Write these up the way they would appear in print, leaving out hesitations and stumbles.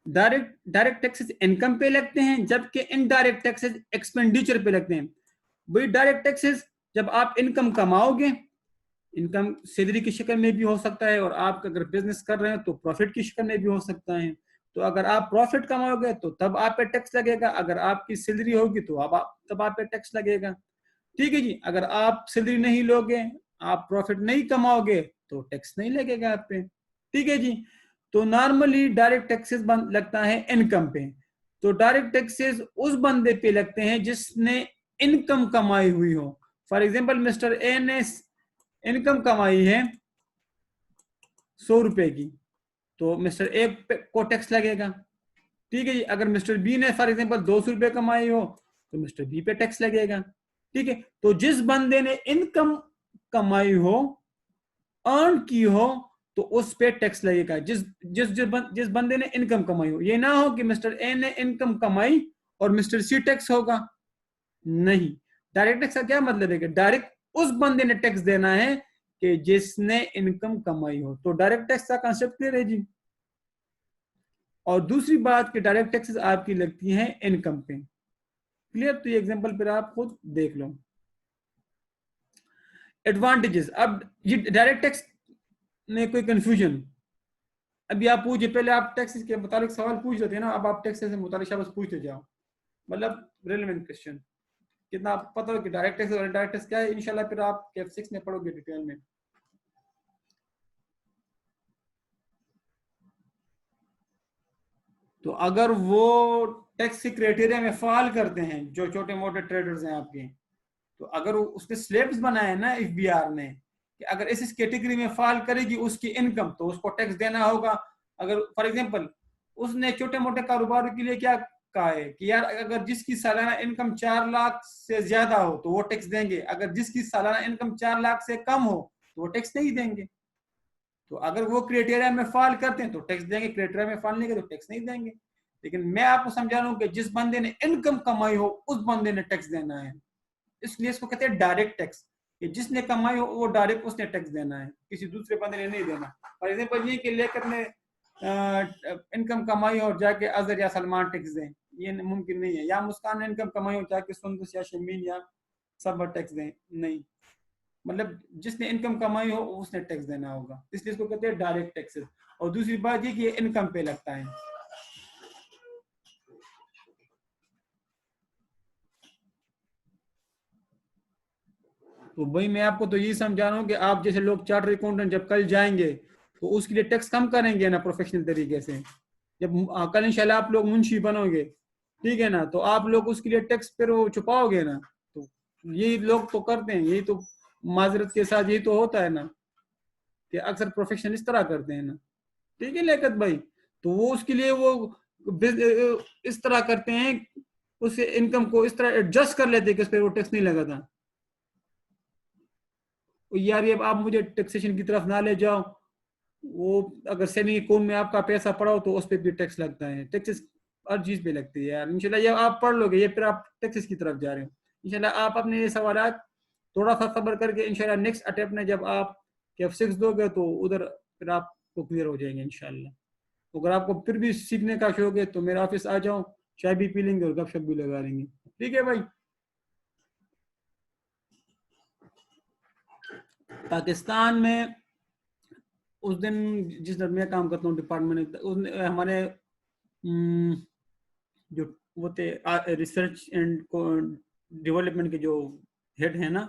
Direct direct taxes income पे लगते हैं, जबकि इनडायरेक्ट टैक्सेस एक्सपेंडिचर पे लगते हैं। वही डायरेक्ट टैक्सेस जब आप इनकम कमाओगे, इनकम सैलरी की शक्ल में भी हो सकता है, और आप अगर बिजनेस कर रहे हैं तो प्रॉफिट की शक्ल में भी हो सकता है। तो अगर आप प्रॉफिट कमाओगे तो तब आप पे टैक्स लगेगा, अगर आपकी सैलरी होगी तो तब आप पे टैक्स लगेगा। ठीक है जी। अगर आप सैलरी नहीं लोगे, आप प्रॉफिट नहीं कमाओगे, तो टैक्स नहीं लगेगा आप पे। ठीक है जी। तो नॉर्मली डायरेक्ट टैक्सेस लगता है इनकम पे। तो डायरेक्ट टैक्सेस उस बंदे पे लगते हैं जिसने इनकम कमाई हुई हो। फॉर एग्जाम्पल मिस्टर ए ने इनकम कमाई है 100 रुपए की, तो मिस्टर ए को टैक्स लगेगा। ठीक है जी। अगर मिस्टर बी ने फॉर एग्जाम्पल 200 रुपए कमाई हो, तो मिस्टर बी पे टैक्स लगेगा। ठीक है। तो जिस बंदे ने इनकम कमाई हो, अर्न की हो, तो उस पे टैक्स लगेगा। जिस बंदे ने इनकम कमाई हो। ये ना हो कि मिस्टर ए ने इनकम कमाई और मिस्टर सी टैक्स होगा, नहीं। डायरेक्ट टैक्स का क्या मतलब है कि डायरेक्ट उस बंदे ने टैक्स देना है कि जिसने इनकम कमाई हो। तो डायरेक्ट टैक्स का कांसेप्ट क्लियर है जी। और दूसरी बात कि डायरेक्ट टैक्सेस आपकी लगती हैं इनकम पे। क्लियर। तो ये एग्जांपल पर आप खुद देख लो। एडवांटेजेस। अब ये डायरेक्ट टैक्स में कोई कंफ्यूजन, अभी आप पूछिए, पहले आप टैक्सेस के मुतालिक सवाल पूछ लेते हैं ना, अब आप टैक्सेस से मुतालिक शाबाश पूछते जाओ, मतलब रेलेवेंट क्वेश्चन। कितना आपको पता हो कि डायरेक्ट टैक्स और इनडायरेक्ट टैक्स क्या है, इंशाल्लाह फिर आप F6 में पढ़ोगे डिटेल में। तो अगर वो टैक्स के क्राइटेरिया में फॉल करते हैं, जो छोटे मोटे ट्रेडर्स हैं आपके, तो अगर उसके स्लैब्स बनाए ना FBR ने कि अगर इस कैटेगरी में फॉल करेगी उसकी इनकम, तो उसको टैक्स देना होगा। अगर फॉर एग्जांपल उसने छोटे मोटे कारोबार के लिए क्या कहा है कि यार अगर जिसकी सालाना इनकम 4 लाख से ज्यादा हो तो वो टैक्स देंगे, अगर जिसकी सालाना इनकम 4 लाख से कम हो तो वो टैक्स नहीं देंगे। तो अगर वो क्राइटेरिया में फॉल करते हैं तो टैक्स देंगे, क्राइटेरिया में फॉल नहीं करते तो टैक्स नहीं देंगे। लेकिन मैं आपको समझा रहा हूं कि जिस बंदे ने इनकम कमाई हो उस बंदे ने टैक्स देना है, इसलिए इसको कहते हैं डायरेक्ट टैक्स, कि जिसने कमाई हो वो डायरेक्ट उसने टैक्स देना है, किसी दूसरे बंदे ने नहीं देना। फॉर एग्जाम्पल ये कि लेकर ने इनकम कमाई और जाके अजहर या सलमान टैक्स दें, ये मुमकिन नहीं है। या मुस्कान ने इनकम कमाई हो जाके सुंदस या शमीन या सब टैक्स दें, नहीं। मतलब जिसने इनकम कमाई हो उसने टैक्स देना होगा, इसलिए इसको कहते हैं डायरेक्ट टैक्सेस। और दूसरी बात ये कि इनकम पे लगता है। तो भाई मैं आपको तो यही समझा रहा हूँ कि आप जैसे लोग चार्टर अकाउंटेंट जब कल जाएंगे तो उसके लिए टैक्स कम करेंगे ना प्रोफेशनल तरीके से। जब कल इंशाल्लाह आप लोग मुंशी बनोगे, ठीक है ना, तो आप लोग उसके लिए टैक्स फिर वो छुपाओगे ना। तो यही लोग तो करते हैं, यही तो माजरत के साथ यही तो होता है ना, कि अक्सर प्रोफेशनल इस तरह करते हैं ना। ठीक है लियाकत भाई। तो वो उसके लिए वो इस तरह करते हैं, उस इनकम को इस तरह एडजस्ट कर लेते हैं कि उस पर वो टैक्स नहीं लगा था। यार ये आप मुझे टैक्सेशन की तरफ ना ले जाओ। वो अगर सेविंग अकाउंट में आपका पैसा पड़ा हो तो उस पर भी टैक्स लगता है। टैक्सेस हर चीज पे लगती है यार। इंशाल्लाह ये आप पढ़ लोगे, ये फिर आप टैक्सेस की तरफ जा रहे हो। इंशाल्लाह आप अपने ये सवाल थोड़ा सा सब्र करके इंशाल्लाह नेक्स्ट अटेम्प्ट में जब आप F6 दोगे तो उधर फिर आपको क्लियर हो जाएंगे इंशाल्लाह। तो अगर आपको फिर भी सीखने का शौक है तो मेरे ऑफिस आ जाओ, चाय भी पी लेंगे और गपशप भी लगा लेंगे। ठीक है भाई। पाकिस्तान में उस दिन जिस दिन मैं काम करता हूँ डिपार्टमेंट, उस हमारे जो वो थे रिसर्च एंड डेवलपमेंट के जो हेड है ना,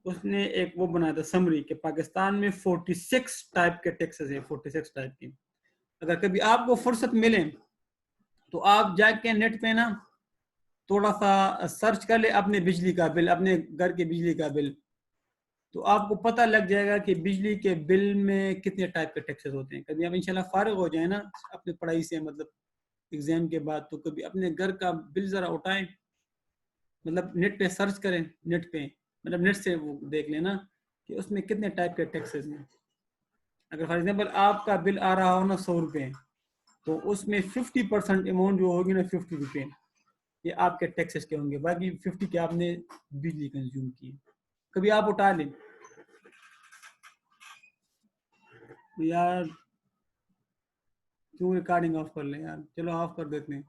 उसने एक वो बनाया था समरी कि पाकिस्तान में 46 टाइप के टैक्सेस है, 46 टाइप की। अगर कभी आपको फुर्सत मिले तो आप जाके नेट पे ना थोड़ा सा सर्च कर ले अपने बिजली का बिल, अपने घर के बिजली का बिल, तो आपको पता लग जाएगा कि बिजली के बिल में कितने टाइप के टैक्सेस होते हैं। कभी आप इंशाल्लाह फारिग हो जाए ना अपनी पढ़ाई से, मतलब एग्जाम के बाद, तो कभी अपने घर का बिल जरा उठाएं, मतलब नेट पे सर्च करें, नेट पे मतलब नेट से वो देख लेना कि उसमें कितने टाइप के टैक्सेस हैं। अगर फॉर एग्जाम्पल आपका बिल आ रहा हो ना 100 रुपये, तो उसमें 50% अमाउंट जो होगी ना 50 रुपये, ये आपके टैक्सेस के होंगे, बाकी 50 के आपने बिजली कंज्यूम की। कभी आप उठा लें। तो यार क्यों रिकॉर्डिंग ऑफ कर लें यार, चलो ऑफ कर देते हैं।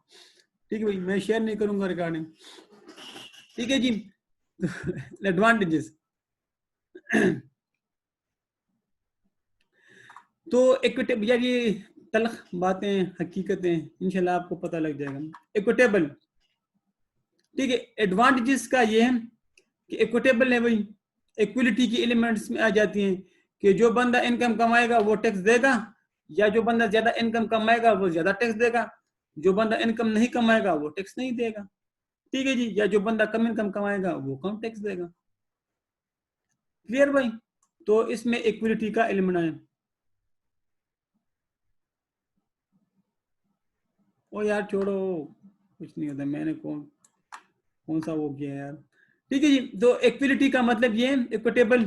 ठीक है भाई, मैं शेयर नहीं करूंगा रिकॉर्डिंग। ठीक है जी। एडवांटेजेस। तो इक्विटेबल यार, ये तलख बातें हकीकतें इंशाल्लाह आपको पता लग जाएगा। इक्विटेबल, ठीक है। एडवांटेजेस का ये है कि इक्विटेबल है भाई, इक्विलिटी की एलिमेंट्स में आ जाती हैं कि जो बंदा इनकम कमाएगा वो टैक्स देगा, या जो बंदा ज्यादा इनकम कमाएगा वो ज्यादा टैक्स देगा, जो बंदा इनकम नहीं कमाएगा वो टैक्स नहीं देगा। ठीक है जी, या जो बंदा कम इनकम कमाएगा वो कम टैक्स देगा। क्लियर भाई? तो इसमें इक्विलिटी का एलिमेंट है। ओ यार छोड़ो, कुछ नहीं होता, मैंने कौन कौन सा वो किया यार। ठीक है जी, तो इक्विलिटी का मतलब ये इक्विटेबल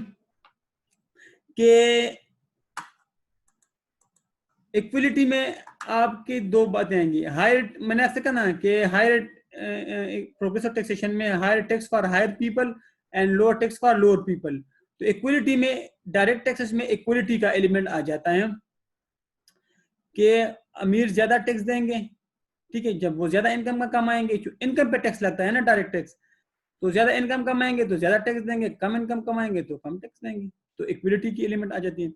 के इक्विलिटी में आपकी दो बातें आएंगी। हायर, मैंने आपसे कहा ना कि हायर प्रोग्रेसिव टैक्सेशन में higher tax for higher people and lower tax for lower people. तो इक्विलिटी में, डायरेक्ट टैक्सेस में इक्विलिटी का एलिमेंट आ जाता है कि अमीर ज्यादा टैक्स देंगे। ठीक है, जब वो ज्यादा इनकम का कमाएंगे, इनकम पे टैक्स लगता है ना डायरेक्ट टैक्स, तो ज्यादा इनकम कमाएंगे तो ज्यादा टैक्स देंगे, कम इनकम कमाएंगे तो कम टैक्स देंगे। तो इक्विलिटी की एलिमेंट आ जाती है।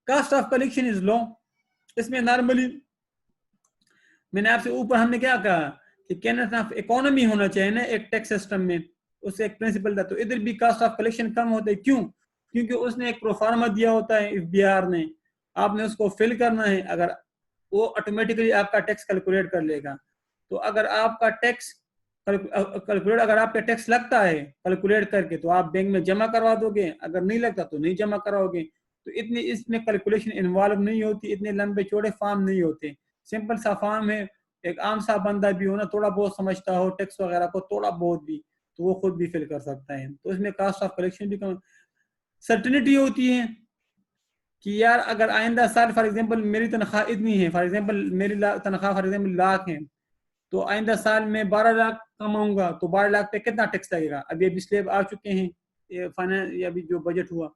Cost of collection is low. इसमें नॉर्मली मैंने आपसे ऊपर हमने क्या कहा कि कैन ऑफ इकोनॉमी होना चाहिए ना एक टैक्स सिस्टम में, उससे एक प्रिंसिपल था। तो इधर भी कास्ट ऑफ कलेक्शन कम होता है। क्यों? क्योंकि उसने एक प्रोफार्मा दिया होता है एफबीआर ने, आपने उसको फिल करना है। अगर वो ऑटोमेटिकली आपका टैक्स कैलकुलेट कर लेगा। तो अगर आपका टैक्स कैलकुलेट, अगर आपका टैक्स लगता है कैलकुलेट करके, तो आप बैंक में जमा करवा दोगे, अगर नहीं लगता तो नहीं जमा कराओगे। तो इतनी इसमें कैलकुलेशन इन्वॉल्व नहीं होती, इतने लंबे चौड़े फॉर्म नहीं होते, सिंपल सा फॉर्म है। एक आम सा बंदा भी हो ना, थोड़ा बहुत समझता हो टैक्स वगैरह को, थोड़ा बहुत भी, तो वो खुद भी फिल कर सकता है। तो इसमें कास्ट ऑफ कलेक्शन भी कम, सर्टिनिटी होती है कि यार अगर आइंदा साल फॉर एग्जांपल मेरी तनख्वाह इतनी है, फॉर एग्जांपल मेरी तनख्वाह फॉर एग्जांपल लाख है, तो आइंदा साल में 12 लाख कमाऊंगा, तो 12 लाख पे कितना टैक्स लगेगा? अभी अभी स्लैब आ चुके हैं, ये फाइनेंस या अभी जो बजट हुआ,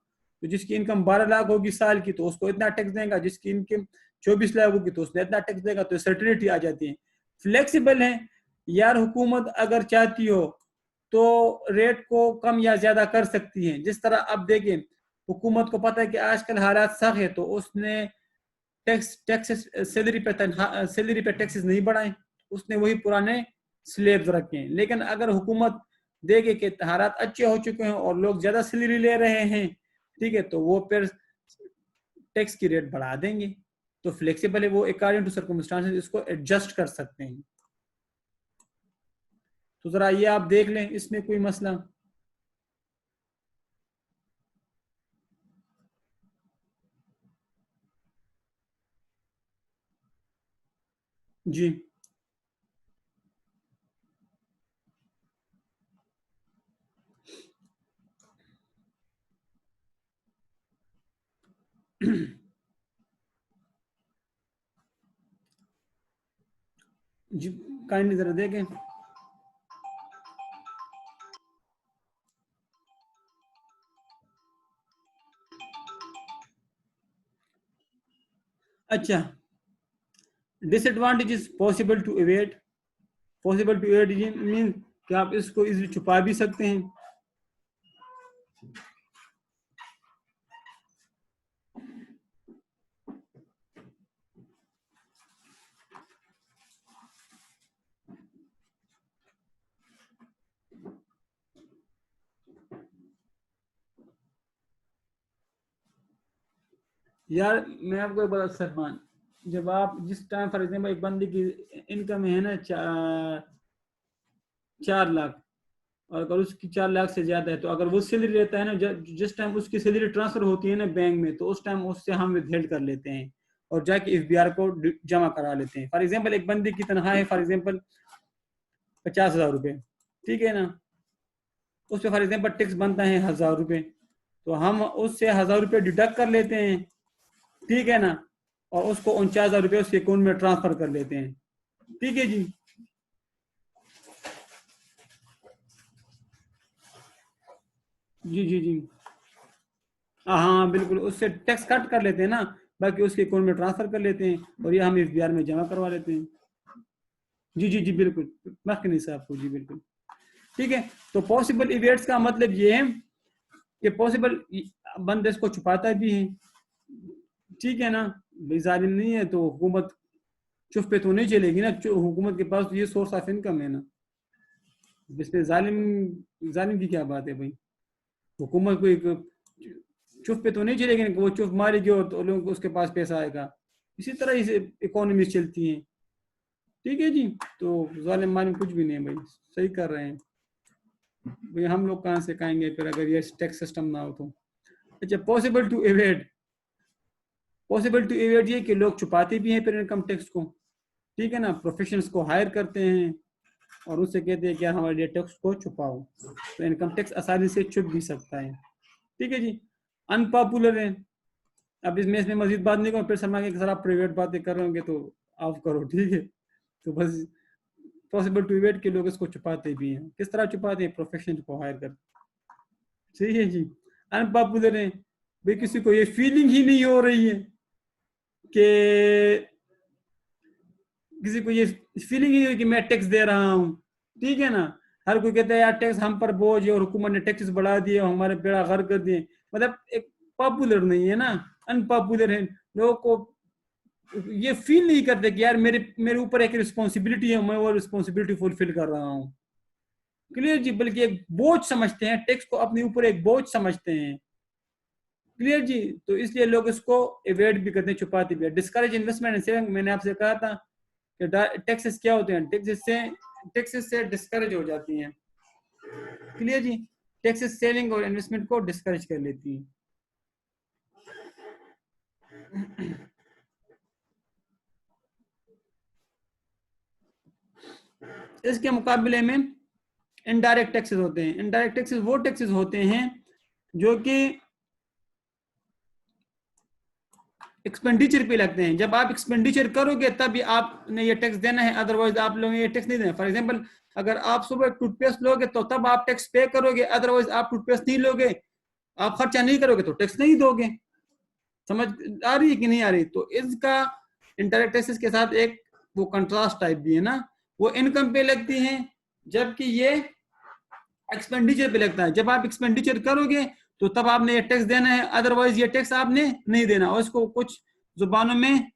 तो जिसकी इनकम 12 लाख होगी साल की तो उसको इतना टैक्स देगा, जिसकी इनकम 24 लाख होगी तो उसने इतना टैक्स देगा। तो सर्टिनिटी आ जाती है। फ्लेक्सिबल है यार, हुकूमत अगर चाहती हो तो रेट को कम या ज्यादा कर सकती है। जिस तरह अब देखें, हुकूमत को पता है कि आजकल हालात सख्त है, तो उसने टैक्सेस सैलरी पे टैक्सेस नहीं बढ़ाए, उसने वही पुराने स्लेब्स रखे हैं। लेकिन अगर हुकूमत देखे कि हालात अच्छे हो चुके हैं और लोग ज्यादा सैलरी ले रहे हैं, ठीक है, तो वो फिर टैक्स की रेट बढ़ा देंगे। तो फ्लेक्सिबल है वो, अकॉर्डिंग टू सर्कमस्टांसेस इसको एडजस्ट कर सकते हैं। तो जरा ये आप देख लें, इसमें कोई मसला? जी जी, काइंडली जरा देखें। अच्छा, disadvantage is possible to avert. Possible to avert mean कि आप इसको इजीली छुपा भी सकते हैं। यार मैं आपको एक बता, सलमान, जब आप जिस टाइम फॉर एग्जाम्पल एक बंदे की इनकम है ना 4 लाख, और अगर उसकी 4 लाख से ज्यादा है, तो अगर वो सैलरी लेता है ना, जिस टाइम उसकी सैलरी ट्रांसफर होती है ना बैंक में, तो उस टाइम उससे हम विथहेल्ड कर लेते हैं और जाके एफबीआर को जमा करा लेते हैं। फॉर एग्जाम्पल एक बंदे की तनख्वाह है फॉर एग्जाम्पल 50,000 रुपये, ठीक है ना, उस पर फॉर एग्जाम्पल टैक्स बनता है 1,000 रुपये, तो हम उससे 1,000 रुपये डिडक्ट कर लेते हैं, ठीक है ना, और उसको 49,000 रुपये उसके अकाउंट में ट्रांसफर कर लेते हैं। ठीक है जी। जी जी जी। हाँ हाँ, बिल्कुल, उससे टैक्स कट कर लेते हैं ना। बाकी उसके अकाउंट में ट्रांसफर कर लेते हैं और ये हम FBR में जमा करवा लेते हैं। जी जी जी बिल्कुल, मखनी साहब को, जी बिल्कुल ठीक है। तो पॉसिबल इवेंट्स का मतलब ये है कि पॉसिबल बंदे इसको छुपाता भी है, ठीक है ना, भाई जालिम नहीं है तो हुकूमत चुप पे तो नहीं चलेगी ना, हुकूमत के पास तो ये सोर्स ऑफ इनकम है ना, इसमें जालिम की क्या बात है भाई, हुकूमत को एक चुप पे तो नहीं चलेगी ना, वो चुप मारेगी और तो लोगों को उसके पास पैसा आएगा, इसी तरह इसे इकोनॉमी चलती है, ठीक है जी। तो जालिम मालिम कुछ भी नहीं है भाई, सही कर रहे हैं भाई, हम लोग कहाँ से खाएंगे फिर अगर ये टैक्स सिस्टम ना हो तो। अच्छा, पॉसिबल टू एवेड ये कि लोग छुपाते भी हैं फिर इनकम टैक्स को, ठीक है ना, प्रोफेशनल्स को हायर करते हैं और उससे कहते हैं कि यार हमारे टैक्स को छुपाओ, तो इनकम टैक्स आसानी से छुप भी सकता है, ठीक है जी। अनपॉपुलर है, अब इसमें मजीद बात नहीं करूँ, फिर समझ के सर आप प्राइवेट बातें कर रहे होंगे तो ऑफ करो, ठीक है। तो बस पॉसिबल टू एवेड के लोग इसको छुपाते भी हैं, किस तरह छुपाते हैं, प्रोफेशनल को हायर कर, ठीक है जी। अनपॉपुलर है भाई, किसी को ये फीलिंग ही नहीं हो रही है कि किसी को ये फीलिंग ही है कि मैं टैक्स दे रहा हूँ, ठीक है ना, हर कोई कहता है यार टैक्स हम पर बोझ है और हुकूमत ने टैक्सेस बढ़ा दिए, हमारे बेड़ा गर्क कर दिए, मतलब एक पॉपुलर नहीं है ना, अनपॉपुलर है, लोगों को ये फील नहीं करते कि यार मेरे ऊपर एक रिस्पॉन्सिबिलिटी है, मैं वो रिस्पॉन्सिबिलिटी फुलफिल कर रहा हूँ, क्लियर जी, बल्कि एक बोझ समझते हैं, टैक्स को अपने ऊपर एक बोझ समझते हैं, क्लियर जी। तो इसलिए लोग इसको एवॉइड भी करते हैं, छुपाते भी है। डिस्करेज इन्वेस्टमेंट एंड सेविंग, मैंने आपसे कहा था कि टैक्सेस क्या होते हैं, टैक्सेस से डिस्करेज हो जाती हैं, क्लियर जी, टैक्सेस सेविंग और इन्वेस्टमेंट को डिस्करेज कर लेती हैं। इसके मुकाबले में इनडायरेक्ट टैक्सेस होते हैं। इनडायरेक्ट टैक्सेस वो टैक्सेस होते हैं जो कि एक्सपेंडिचर पे लगते हैं, जब आप एक्सपेंडिचर करोगे तभी आपने ये टैक्स देना है, अदरवाइज आप लोगों ने ये टैक्स नहीं देना। फॉर एग्जांपल, अगर आप सुबह टूथपेस्ट लोगे तो तब आप टैक्स पे करोगे, अदरवाइज आप टूथपेस्ट नहीं लोगे, आप खर्चा नहीं करोगे तो टैक्स नहीं दोगे। समझ आ रही है कि नहीं आ रही? तो इसका इंडायरेक्ट टैक्सेस के साथ एक वो कंट्रास्ट टाइप भी है ना, वो इनकम पे लगती है जबकि ये एक्सपेंडिचर पे लगता है। जब आप एक्सपेंडिचर करोगे तो तब आपने ये टैक्स देना है, अदरवाइज ये टैक्स आपने नहीं देना। और इसको कुछ जुबानों में,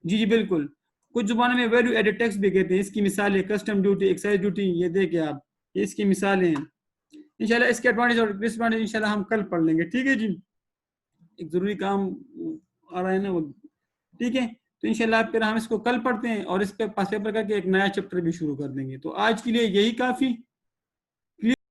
जी जी बिल्कुल, कुछ जुबानों में वैल्यू एडेड टैक्स भी कहते हैं। इसकी मिसाल है कस्टम ड्यूटी, एक्साइज ड्यूटी, ये देखे आप, ये इसकी मिसालें हैं। इंशाल्लाह इसके एडवांटेज और डिसएडवांटेज इंशाल्लाह हम कल पढ़ लेंगे, ठीक है जी। एक जरूरी काम आ रहा है ना वो, ठीक है। तो इंशाल्लाह फिर हम इसको कल पढ़ते हैं और इस पे पास पेपर करके एक नया चैप्टर भी शुरू कर देंगे। तो आज के लिए यही काफी।